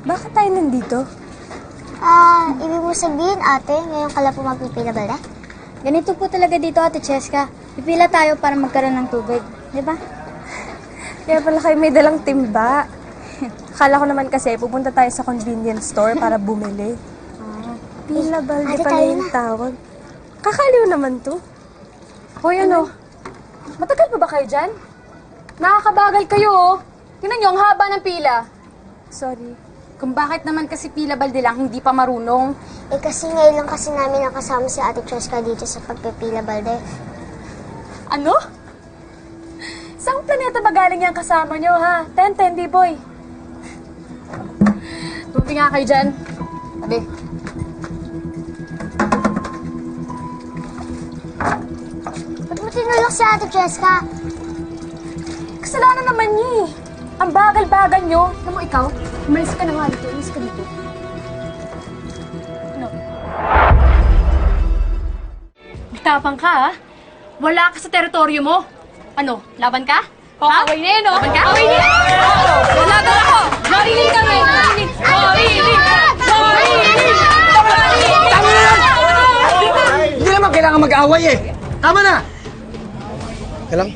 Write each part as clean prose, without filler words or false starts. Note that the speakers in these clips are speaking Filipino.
Bakit tayo nandito? Ibig mo sabihin, ate, ngayon ka lang po magpipila ba? Ganito po talaga dito, Ate Cheska. Pipila tayo para magkaroon ng tubig. Di ba? Kaya pala kayo may dalang timba. Akala ko naman kasi pupunta tayo sa convenience store para bumili. Pila balde ate, pala tayo yung na. tawag. Kakaliw naman to. Hoy, ano? Matagal pa ba kayo dyan? Nakakabagal kayo, oh. Tingnan nyo, ang haba ng pila. Sorry. Kung bakit naman kasi pila balde lang, hindi pa marunong. Kasi ngayon lang kasi namin nakasama si Ate Cheska dito sa pagpipila balde. Ano? Saan planeta ba galing yung kasama nyo, ha? 10-10, D-boy. Tuti nga kayo dyan. Tabi. Ba't mo tinulok si Ate Cheska? Kasalanan naman niya eh. Ang bagal-bagal nyo. Alam mo ikaw, umalis ka na nga dito. Umalis ka dito. Ano? Tapang ka, ha? Wala ka sa teritoryo mo. Ano, laban ka? Away na yun, oh. Laban ka? Away na yun! Laban ako! Narinig kami! Narinig! Hindi naman kailangan mag-away eh. Tama na! Kailang?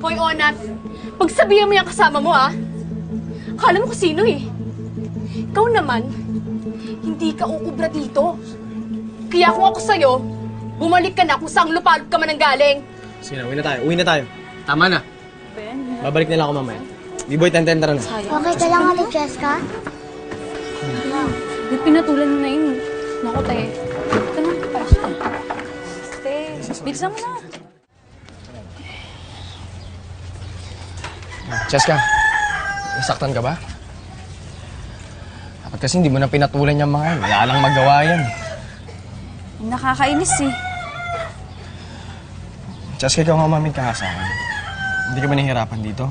Hoy, Onat, pagsabihan mo yung kasama mo, ha? Akala mo kung sino, eh. Ikaw naman, hindi ka uubra dito. Kaya kung ako sa'yo, bumalik ka na kung saan lupalop ka man ang galing. Sige na, uwi na tayo. Uwi na tayo. Tama na. Babalik nila ako mamaya. D-boy, 10-10, tara na. Okay ka lang, Ate Cheska? Ba't pinatulan mo na yun? Naku, te. Ito na, para siya. Te, bilisan mo na. Cheska, nasaktan ka ba? Dapat kasi hindi mo na pinatulan yung mga yan. Wala lang magawa yan. Nakakainis eh. Cheska, ikaw nga umamit ka nga sa akin. Hindi ka ba nahihirapan dito?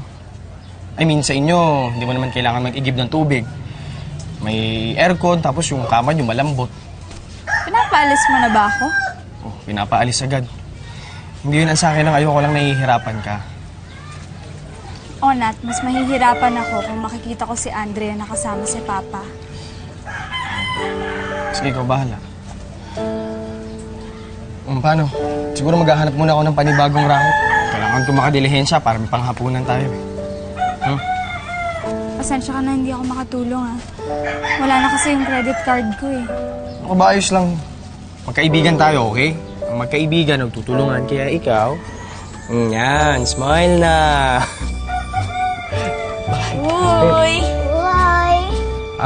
I mean, sa inyo, hindi mo naman kailangan mag-igib ng tubig. May aircon, tapos yung kama nyo malambot. Pinapaalis mo na ba ako? Oh, pinapaalis agad. Hindi yun ang sa akin lang, ayoko lang nahihirapan ka. O Nat, mas mahihirapan ako kung makikita ko si Andrea nakasama si Papa. Sige, ikaw bahala. Paano? Siguro maghahanap muna ako ng panibagong racket. Kailangan ko makadilihensya para may panghapunan tayo eh. Pasensya ka na hindi ako makatulong ah. Wala na kasi yung credit card ko eh. Ako ba, ayos lang. Magkaibigan tayo, okay? Ang magkaibigan, nagtutulungan. Kaya ikaw, yan, smile na. Uy! Uy!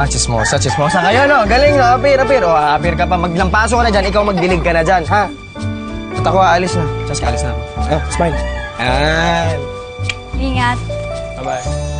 Chismosa, chismosa kayo, no? Galing, no? Apir. O, apir ka pa. Maglampaso ka na dyan. Ikaw magdilig ka na dyan, ha? At ako, aalis na. Cheska, alis na ako. Smile. Yan. Ingat! Bye-bye.